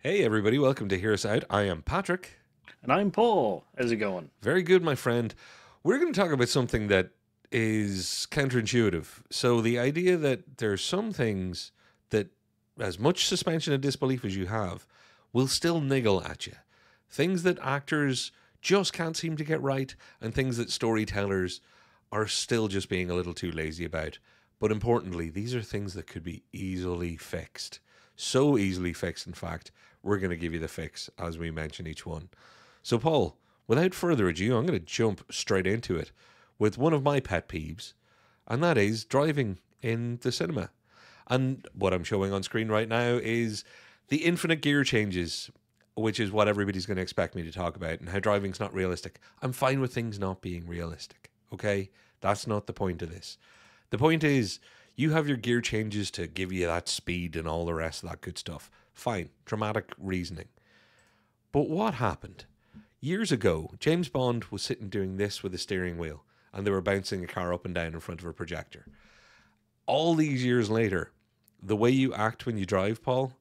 Hey everybody, welcome to Hear Us Out. I am Patrick. And I'm Paul. How's it going? Very good, my friend. We're going to talk about something that is counterintuitive. So the idea that there's some things that, as much suspension of disbelief as you have, will still niggle at you. Things that actors just can't seem to get right, and things that storytellers are still just being a little too lazy about. But importantly, these are things that could be easily fixed. So easily fixed, in fact, we're going to give you the fix as we mention each one. So, Paul, without further ado, I'm going to jump straight into it with one of my pet peeves, and that is driving in the cinema. And what I'm showing on screen right now is the infinite gear changes, which is what everybody's going to expect me to talk about, and how driving's not realistic. I'm fine with things not being realistic, okay? That's not the point of this. The point is, you have your gear changes to give you that speed and all the rest of that good stuff. Fine, dramatic reasoning. But what happened? Years ago, James Bond was sitting doing this with a steering wheel, and they were bouncing a car up and down in front of a projector. All these years later, the way you act when you drive, Paul,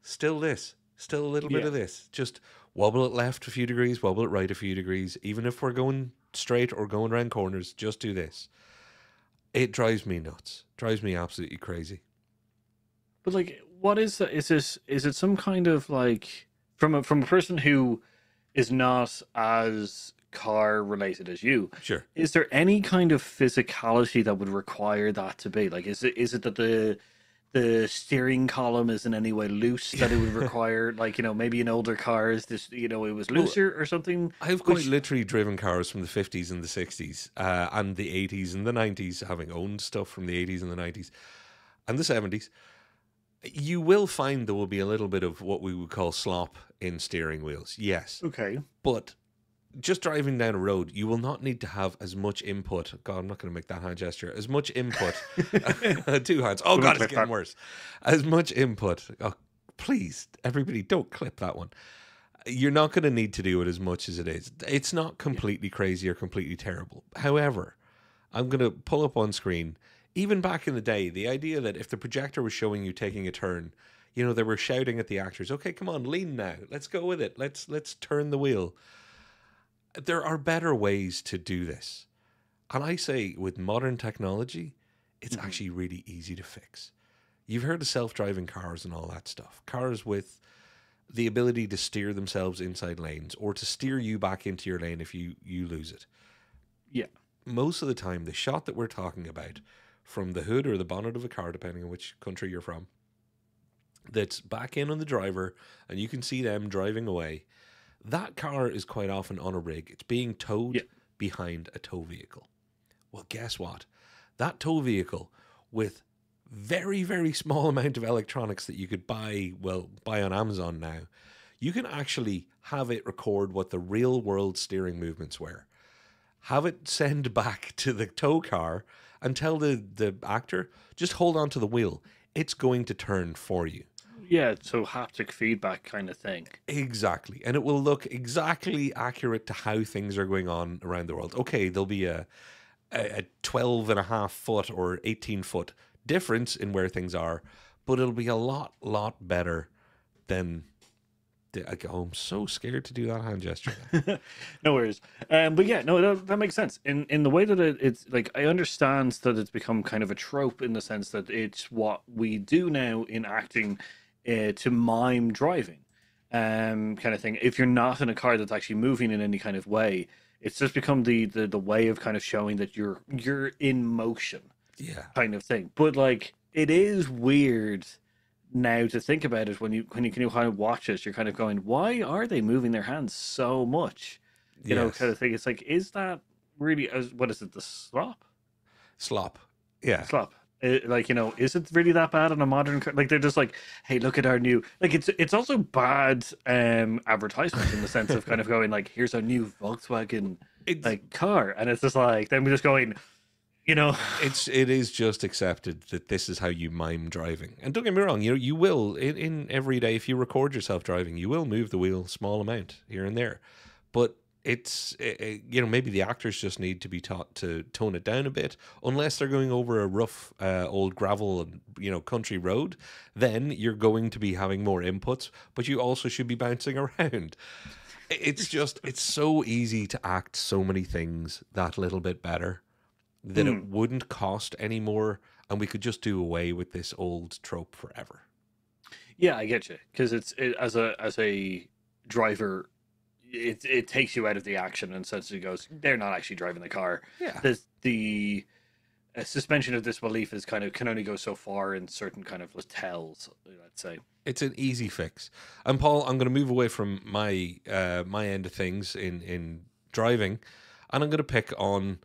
still this. Still a little bit Yeah. of this. Just wobble it left a few degrees, wobble it right a few degrees. Even if we're going straight or going around corners, just do this. It drives me nuts. Drives me absolutely crazy. But like, what is that? Is it some kind of like from a person who is not as car related as you? Sure. Is there any kind of physicality that would require that to be? Like, is it that the steering column is in any way loose that it would require, like, maybe in older cars this, it was Well, looser or something? I've quite Which literally driven cars from the 50s and the 60s and the 80s and the 90s, having owned stuff from the 80s and the 90s and the 70s. You will find there will be a little bit of what we would call slop in steering wheels, yes. okay. But just driving down a road, you will not need to have as much input. God, I'm not going to make that hand gesture. As much input. Two hands. Oh, We're gonna God, it's clip getting that. worse. As much input. Oh, please, everybody, don't clip that one. You're not going to need to do it as much as it is. It's not completely crazy or completely terrible. However, I'm going to pull up on screen. Even back in the day, the idea that if the projector was showing you taking a turn, they were shouting at the actors, "Okay, come on, lean now. Let's go with it. Let's turn the wheel." There are better ways to do this. And I say with modern technology, it's Mhm. actually really easy to fix. You've heard of self-driving cars and all that stuff. Cars with the ability to steer themselves inside lanes or to steer you back into your lane if you lose it. Yeah. Most of the time, the shot that we're talking about from the hood or the bonnet of a car, depending on which country you're from, that's back in on the driver and you can see them driving away. That car is quite often on a rig. It's being Yeah. towed behind a tow vehicle. Well, guess what? That tow vehicle with very, very small amount of electronics that you could buy on Amazon now, you can actually have it record what the real world steering movements were. Have it send back to the tow car and tell the actor, just hold on to the wheel. It's going to turn for you. Yeah, so haptic feedback kind of thing. Exactly. And it will look exactly accurate to how things are going on around the world. Okay, there'll be a 12 and a half foot or 18-foot difference in where things are, but it'll be a lot better than I'm so scared to do that hand gesture. No worries. But yeah, no, that makes sense. In the way that it's like, I understand that it's become kind of a trope in the sense that it's what we do now in acting, to mime driving, kind of thing. If you're not in a car that's actually moving in any kind of way, it's just become the way of kind of showing that you're in motion, Yeah. kind of thing. But like, it is weird now to think about it when you can kind of watch it. You're kind of going, why are they moving their hands so much? Kind Yes. of thing. It's like, is that really, what is it, the slop? Slop. Yeah. Slop. Like, is it really that bad on a modern car? Like, they're just like, hey, look at our new, like, it's also bad advertisement in the sense of kind of going like, here's our new Volkswagen It's like car, and it's just like them just going, you know, it is just accepted that this is how you mime driving. And don't get me wrong, you will in every day, if you record yourself driving, you will move the wheel a small amount here and there. But maybe the actors just need to be taught to tone it down a bit, unless they're going over a rough old gravel and country road. Then you're going to be having more inputs, but you also should be bouncing around. It's so easy to act so many things that little bit better that it Mm. wouldn't cost any more, and we could just do away with this old trope forever. Yeah, I get you because as a driver, it takes you out of the action and essentially goes, they're not actually driving the car. Yeah. The suspension of disbelief is kind of can only go so far in certain kind of tells, let's say. It's an easy fix. And Paul, I'm going to move away from my end of things in driving, and I'm going to pick on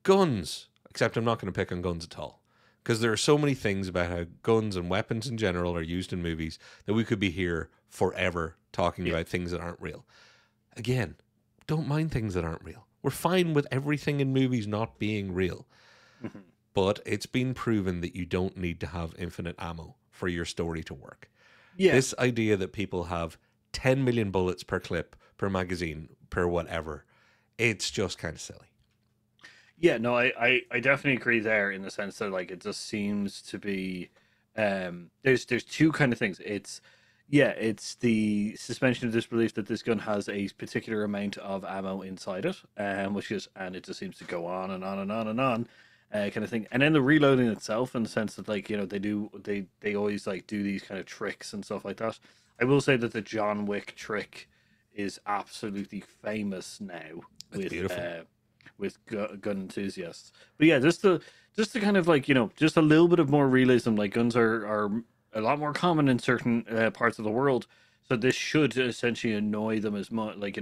guns. Except I'm not going to pick on guns at all, because there are so many things about how guns and weapons in general are used in movies that we could be here forever talking about things that aren't real. Again, don't mind things that aren't real. We're fine with everything in movies not being real. Mhm. But it's been proven that you don't need to have infinite ammo for your story to work. Yeah, This idea that people have 10 million bullets per clip, per magazine, per whatever, it's just kind of silly. yeah, no, I definitely agree there in the sense that like it just seems to be there's two kind of things. It's the suspension of disbelief that this gun has a particular amount of ammo inside it, and it just seems to go on and on and on and on, kind of thing. And then the reloading itself, in the sense that like they always like do these kind of tricks and stuff like that. I will say that the John Wick trick is absolutely famous now It's beautiful. Gun enthusiasts. But yeah, just to kind of like just a little bit of more realism. Like guns are a lot more common in certain parts of the world, so this should essentially annoy them as much. Like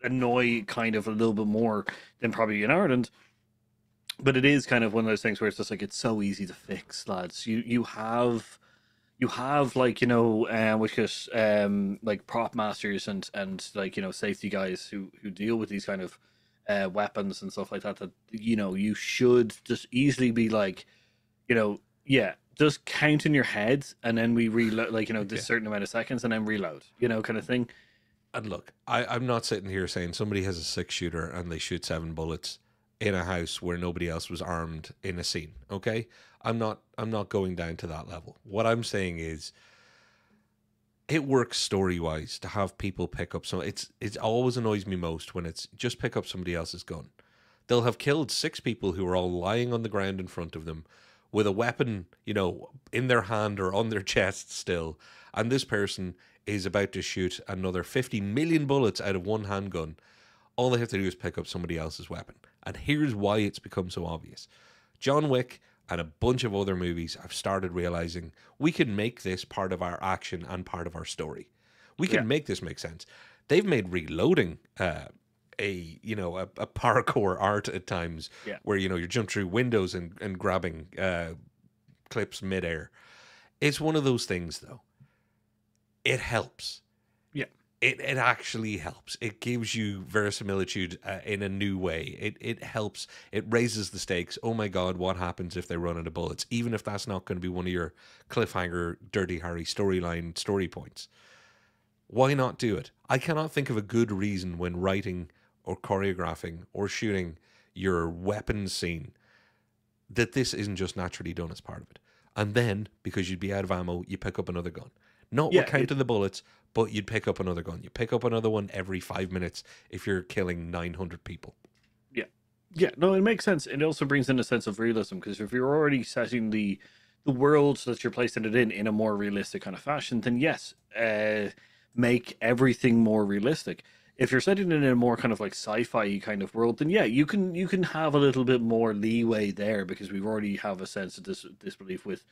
annoy kind of a little bit more than probably in Ireland. But it is kind of one of those things where it's just like it's so easy to fix, lads. You have like which is like prop masters and like safety guys who deal with these kind of weapons and stuff like that, that you should just easily be like yeah, just count in your head, and then we reload, like this Yeah. certain amount of seconds, and then reload, kind of thing. And look, I'm not sitting here saying somebody has a 6-shooter and they shoot 7 bullets in a house where nobody else was armed in a scene. Okay, I'm not going down to that level. What I'm saying is, it works story wise to have people pick up some. It's always annoys me most when it's just pick up somebody else's gun. They'll have killed 6 people who are all lying on the ground in front of them with a weapon, in their hand or on their chest still, and this person is about to shoot another 50 million bullets out of one handgun. All they have to do is pick up somebody else's weapon. And here's why it's become so obvious. John Wick and a bunch of other movies have started realizing we can make this part of our action and part of our story. We Yeah. can make this make sense. They've made reloading a parkour art at times, Yeah. where you jump through windows and grabbing clips midair. It's one of those things, though. It helps. Yeah. It actually helps. It gives you verisimilitude in a new way. It helps. It raises the stakes. Oh my God, what happens if they run out of bullets? Even if that's not going to be one of your cliffhanger, Dirty Harry story points. Why not do it? I cannot think of a good reason when writing or choreographing or shooting your weapons scene that this isn't just naturally done as part of it. And then, because you'd be out of ammo, you pick up another gun. Not Yeah, we're counting the bullets, but you'd pick up another gun. You pick up another one every 5 minutes if you're killing 900 people. Yeah. Yeah, no, it makes sense. It also brings in a sense of realism, because if you're already setting the world that you're placing it in a more realistic kind of fashion, then yes, make everything more realistic. If you're setting it in a more kind of like sci-fi kind of world, then yeah, you can have a little bit more leeway there, because we already have a sense of disbelief with,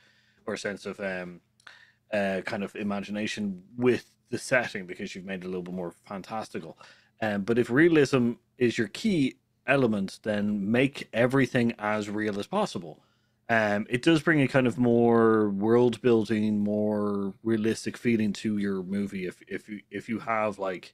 or a sense of kind of imagination with the setting, because you've made it a little bit more fantastical. But if realism is your key element, then make everything as real as possible. It does bring a kind of more world building, more realistic feeling to your movie if you have like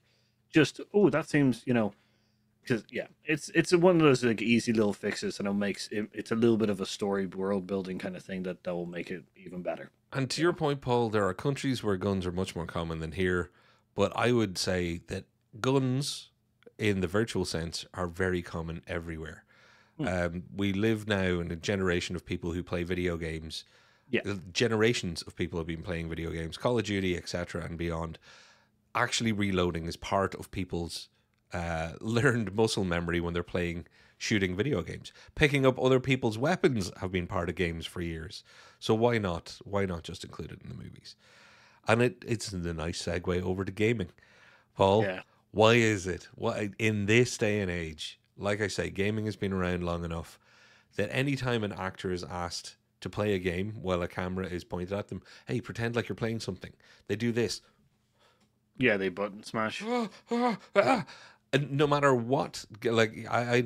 just that seems because yeah, it's one of those like easy little fixes, and it makes it's a little bit of a story world building kind of thing that will make it even better. And to your point, Paul, there are countries where guns are much more common than here. But I would say that guns in the virtual sense are very common everywhere. Hmm. We live now in a generation of people who play video games. Yeah. Generations of people have been playing video games, Call of Duty, etc., and beyond. Actually, reloading is part of people's learned muscle memory when they're playing shooting video games. Picking up other people's weapons have been part of games for years. So why not? Why not just include it in the movies? And it's the nice segue over to gaming. Paul, Yeah. why is it? Why in this day and age, like I say, gaming has been around long enough that anytime an actor is asked to play a game while a camera is pointed at them, hey, pretend like you're playing something. They do this. Yeah, they button smash. And no matter what, like I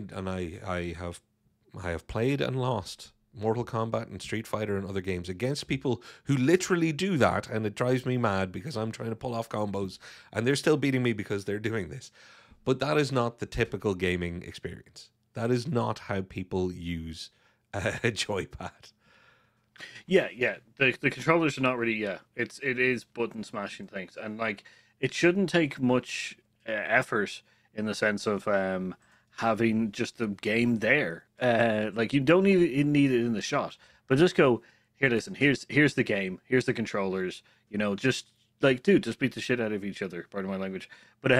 have played and lost Mortal Kombat and Street Fighter and other games against people who literally do that, and it drives me mad because I'm trying to pull off combos and they're still beating me because they're doing this. But that is not the typical gaming experience. That is not how people use a joypad. Yeah, yeah. The controllers are not really. Yeah, it is button smashing things, and like it shouldn't take much effort in the sense of having just the game there. Like you don't need it in the shot, but just go here. Listen, here's the game. Here's the controllers. You know, just like dude, just beat the shit out of each other. Pardon my language, but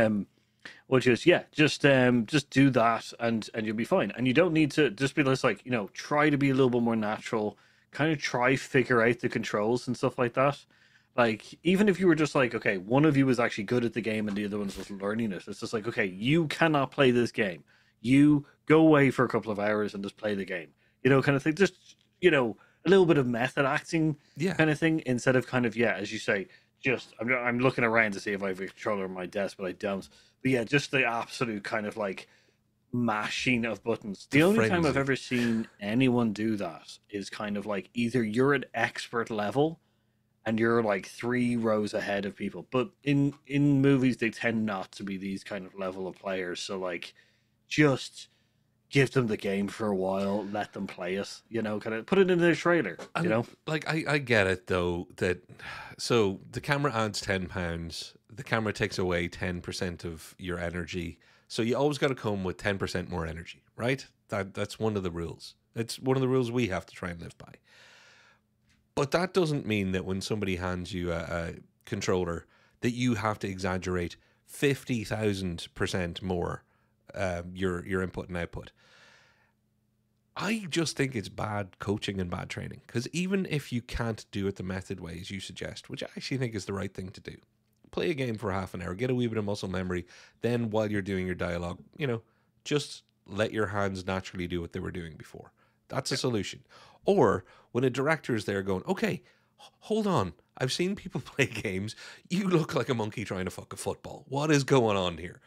which is yeah, just do that and you'll be fine. And you don't need to just be less like try to be a little bit more natural. Kind of try figure out the controls and stuff like that. Like even if you were just like okay, one of you was actually good at the game and the other one's just learning it. It's just like okay, you cannot play this game. You go away for a couple of hours and just play the game. Kind of thing. Just a little bit of method acting Yeah. kind of thing instead of kind of yeah, as you say. Just I'm looking around to see if I have a controller on my desk, but I don't. But yeah, just the absolute kind of like mashing of buttons. The only time I've Frenzy. ever seen anyone do that is kind of like either you're at expert level and you're like 3 rows ahead of people. But in movies they tend not to be these kind of level of players. So like just give them the game for a while, let them play it, kind of put it in their trailer, And like I get it though that so the camera adds £10, the camera takes away 10% of your energy. So you always got to come with 10% more energy, right? That's one of the rules. It's one of the rules we have to try and live by. But that doesn't mean that when somebody hands you a controller that you have to exaggerate 50,000% more your input and output. I just think it's bad coaching and bad training because even if you can't do it the method way as you suggest, which I actually think is the right thing to do, play a game for half an hour, get a wee bit of muscle memory, then while you're doing your dialogue, just let your hands naturally do what they were doing before. That's a solution. Or when a director is there going, okay, hold on, I've seen people play games. You look like a monkey trying to fuck a football. What is going on here?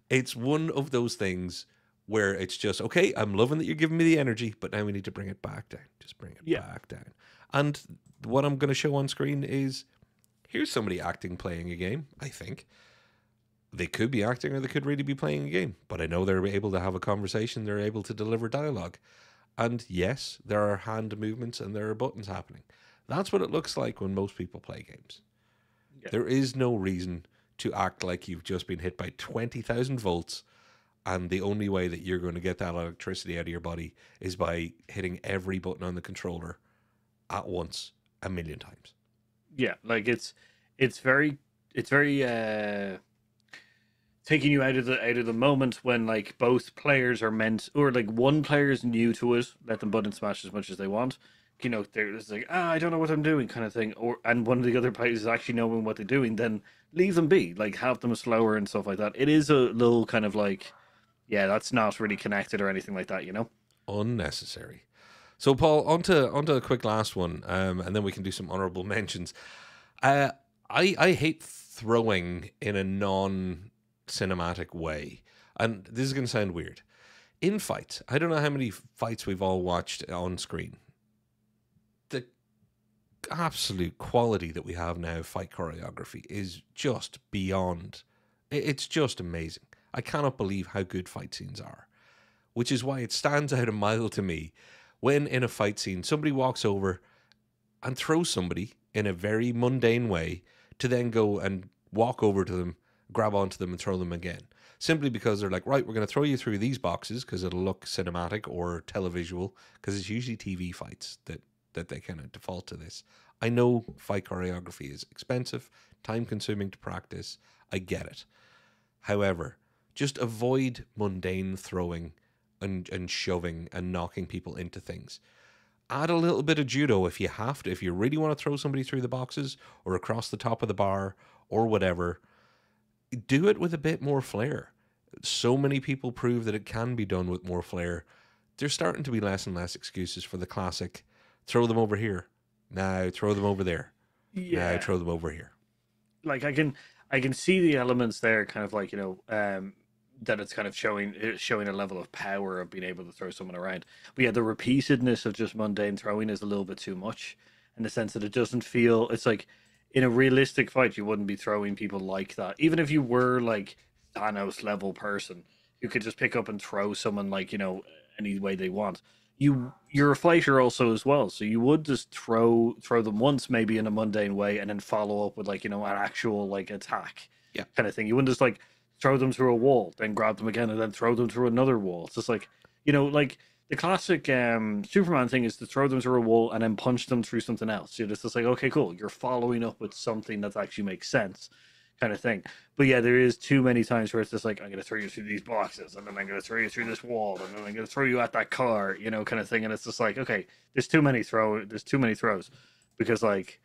It's one of those things where it's just, okay, I'm loving that you're giving me the energy, but now we need to bring it back down. Just bring it yeah, back down. And what I'm going to show on screen is here's somebody acting playing a game, I think. They could be acting or they could really be playing a game, but I know they're able to have a conversation, they're able to deliver dialogue. And yes, there are hand movements and there are buttons happening. That's what it looks like when most people play games. yeah. There is no reason to act like you've just been hit by 20,000 volts and the only way that you're going to get that electricity out of your body is by hitting every button on the controller at once 1,000,000 times. Yeah, like it's very taking you out of the moment when like both players are meant or like one player is new to it, let them button smash as much as they want. They're just like, I don't know what I'm doing kind of thing. And one of the other players is actually knowing what they're doing, then leave them be. Like have them slower and stuff like that. It is a little kind of like, yeah, that's not really connected or anything like that. Unnecessary. So, Paul, onto a quick last one, and then we can do some honorable mentions. I hate throwing in a non-cinematic way, and this is going to sound weird. In fights, I don't know how many fights we've all watched on screen. The absolute quality that we have now, fight choreography, is just beyond. It's just amazing. I cannot believe how good fight scenes are, which is why it stands out a mile to me when in a fight scene somebody walks over and throws somebody in a very mundane way to then go and walk over to them, grab onto them and throw them again. simply because they're like, right, we're going to throw you through these boxes because it'll look cinematic or televisual, because it's usually TV fights that they kind of default to this. I know fight choreography is expensive, time consuming to practice. I get it. However, just avoid mundane throwing and shoving and knocking people into things. Add a little bit of judo if you have to. If you really want to throw somebody through the boxes or across the top of the bar or whatever, do it with a bit more flair. So many people prove that it can be done with more flair. There's starting to be less and less excuses for the classic throw them over here. Now throw them over there. Now Yeah, throw them over here. like I can see the elements there, kind of like that it's kind of showing a level of power of being able to throw someone around. But yeah, the repeatedness of just mundane throwing is a little bit too much, in the sense that it doesn't feel. It's like in a realistic fight, you wouldn't be throwing people like that, even if you were like Thanos level person who could just pick up and throw someone like any way they want. You're a fighter also as well, so you would just throw them once maybe in a mundane way and then follow up with like an actual like attack Yeah. kind of thing. You wouldn't just like throw them through a wall, then grab them again, and then throw them through another wall. It's just like like the classic Superman thing is to throw them through a wall and then punch them through something else. It's just like, okay, cool, you're following up with something that actually makes sense, kind of thing. But yeah, there is too many times where it's just like, I'm gonna throw you through these boxes, and then I'm gonna throw you through this wall, and then I'm gonna throw you at that car, kind of thing. And it's just like, okay, there's too many throws, because like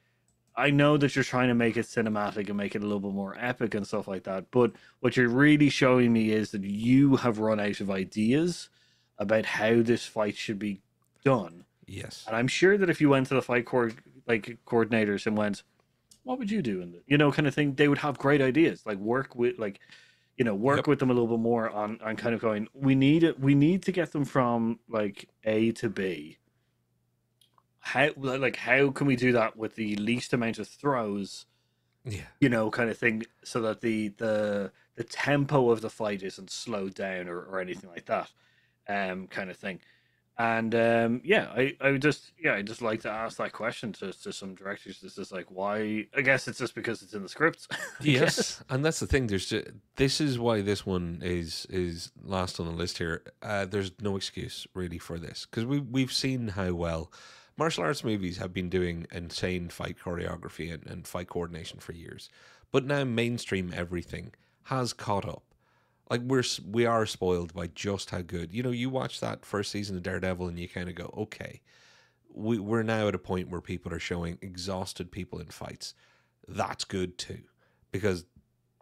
I know that you're trying to make it cinematic and make it a little bit more epic and stuff like that, but what you're really showing me is that you have run out of ideas about how this fight should be done. Yes. And I'm sure that if you went to the coordinators and went, what would you do in the kind of thing, they would have great ideas. Like work with Yep. with them a little bit more on kind of going, we need to get them from like A to B. How can we do that with the least amount of throws, Yeah. kind of thing, so that the tempo of the fight isn't slowed down or anything like that, kind of thing. And yeah, I would just I just like to ask that question to some directors. This is like, why? I guess it's just because it's in the scripts. I Yes, guess. and that's the thing. This is why this one is last on the list here. There's no excuse really for this, because we've seen how well martial arts movies have been doing insane fight choreography and fight coordination for years, but now mainstream everything has caught up. Like we are spoiled by just how good. You watch that first season of Daredevil and you kind of go, okay, we're now at a point where people are showing exhausted people in fights. That's good too, because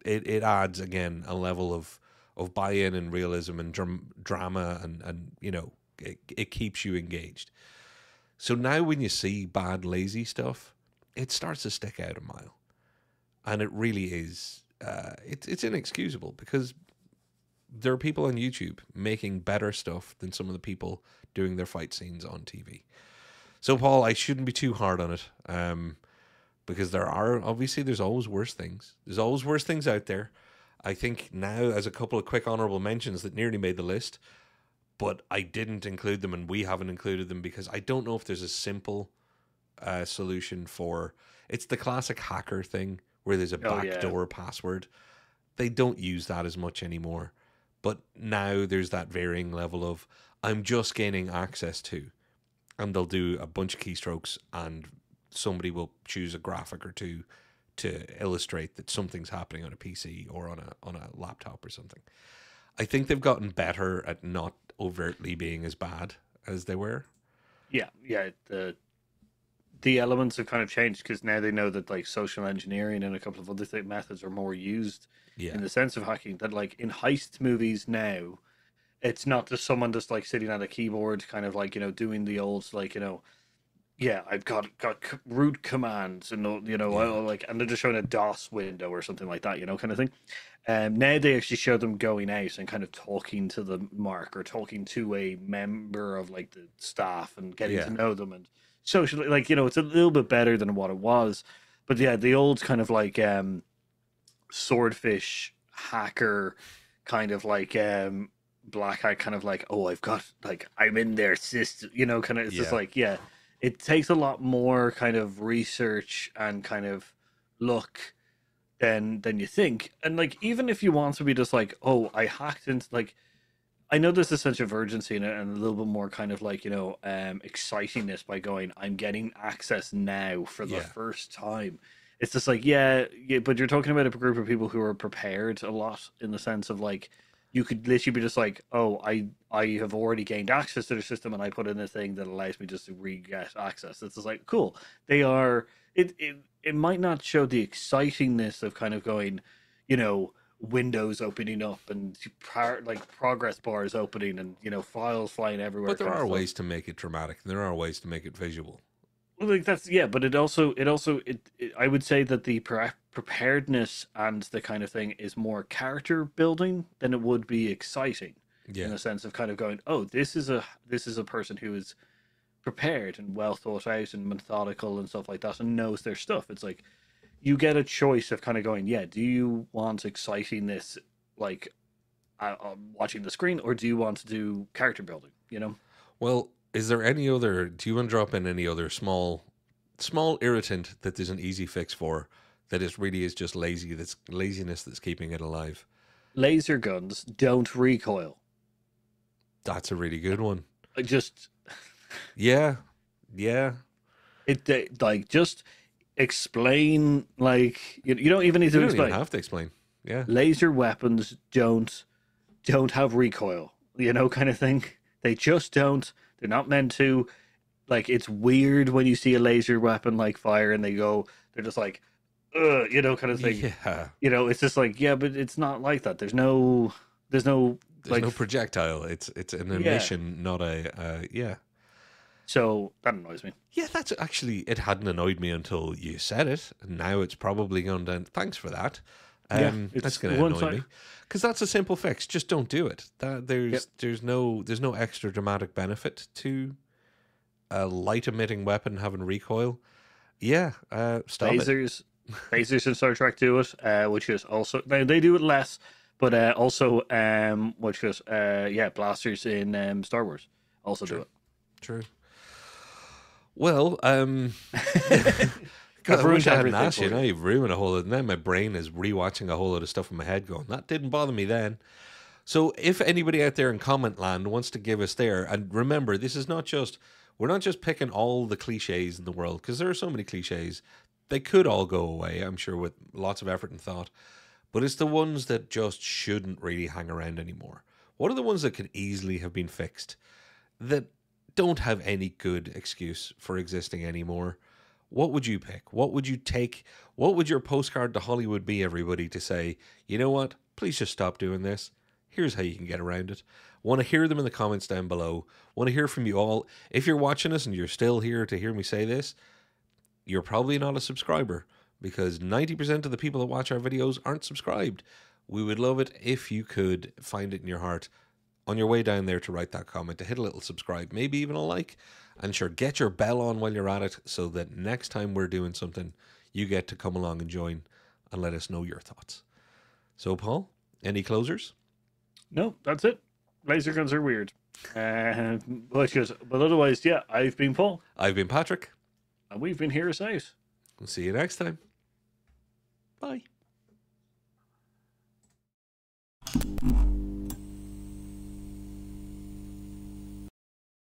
it adds again a level of buy-in and realism and drama, and it keeps you engaged. So now when you see bad lazy stuff, it starts to stick out a mile, and it really is. It's inexcusable, because there are people on YouTube making better stuff than some of the people doing their fight scenes on TV. So Paul, I shouldn't be too hard on it. Because there's always worse things. There's always worse things out there. I think now, as a couple of quick honorable mentions that nearly made the list, but I didn't include them, and we haven't included them because I don't know if there's a simple solution for. It's the classic hacker thing where there's a Oh yeah, backdoor password. They don't use that as much anymore, but now there's that varying level of I'm just gaining access to, and they'll do a bunch of keystrokes, and somebody will choose a graphic or two to illustrate that something's happening on a PC or on a laptop or something. I think they've gotten better at not overtly being as bad as they were. yeah. The elements have kind of changed because now they know that like social engineering and a couple of other methods are more used Yeah, in the sense of hacking. That like in heist movies now, it's not just someone just like sitting at a keyboard, kind of like doing the old like yeah, I've got root commands and yeah, like, and they're just showing a DOS window or something like that, kind of thing. Now they actually show them going out and kind of talking to the mark or talking to a member of like the staff and getting to yeah, know them and socially, like it's a little bit better than what it was. But yeah, the old kind of like swordfish hacker kind of like black hat kind of like, oh, I've got like I'm in their system, kind of. It's just yeah, like, yeah, it takes a lot more kind of research and kind of look. than you think. And like, even if you want to be just like, oh, I hacked into like, I know there's a sense of urgency in it and a little bit more kind of like, excitingness by going, I'm getting access now for the Yeah. first time. It's just like, yeah, yeah, but you're talking about a group of people who are prepared a lot in the sense of like, you could literally be just like, oh, I have already gained access to the system and I put in a thing that allows me just to re-get access. It's just like, cool. They are, it might not show the excitingness of kind of going, you know, windows opening up and like progress bars opening and files flying everywhere But there kind of are stuff. ways to make it dramatic, and there are ways to make it visual. Well, like that's yeah, but it I would say that the preparedness and the kind of thing is more character building than it would be exciting in Yeah. the sense of kind of going, oh, this is a person who is prepared and well thought out and methodical and stuff like that and knows their stuff. It's like you get a choice of kind of going, yeah, do you want excitingness like watching the screen, or do you want to do character building? Well, is there any other? Do you want to drop in any other small irritant that there's an easy fix for? That it really is just lazy. That's laziness that's keeping it alive. Laser guns don't recoil. That's a really good one. Just Yeah. Yeah. like just explain like you don't even need You to don't even explain. have to explain. Yeah. Laser weapons don't have recoil, kind of thing. They just don't. They're not meant to. Like it's weird when you see a laser weapon like fire and they're just like, kind of thing. Yeah. It's just like, yeah, but it's not like that. There's no There's like, no projectile. It's an yeah. emission, not a yeah. So that annoys me. Yeah, that's actually, it hadn't annoyed me until you said it. And now it's probably gone down. Thanks for that. Yeah, That's it's going to one annoy side. me because that's a simple fix. Just don't do it. That Yep. there's no extra dramatic benefit to a light emitting weapon having recoil. Yeah, stop it. Phasers in Star Trek do it, which is also they do it less, but also which is yeah, blasters in Star Wars also do True, it. true. Well, God, I've I wish ruined I hadn't everything asked you. for Now you. you've ruined a whole lot. Now my brain is rewatching a whole lot of stuff in my head going, that didn't bother me then. So if anybody out there in comment land wants to give us there, and remember, this is not just, we're not just picking all the cliches in the world, because there are so many cliches. They could all go away, I'm sure, with lots of effort and thought. But it's the ones that just shouldn't really hang around anymore. What are the ones that could easily have been fixed that don't have any good excuse for existing anymore? What would you pick? What would you take? What would your postcard to Hollywood be, everybody, to say, you know what? Please just stop doing this. Here's how you can get around it. Want to hear them in the comments down below. Want to hear from you all. If you're watching us and you're still here to hear me say this, you're probably not a subscriber because 90% of the people that watch our videos aren't subscribed. We would love it if you could find it in your heart on your way down there to write that comment, to hit a little subscribe, maybe even a like. And sure, get your bell on while you're at it so that next time we're doing something, you get to come along and join and let us know your thoughts. So, Paul, any closers? No, that's it. Laser guns are weird. But otherwise, yeah, I've been Paul, I've been Patrick. and we've been here to Out. We'll see you next time. Bye.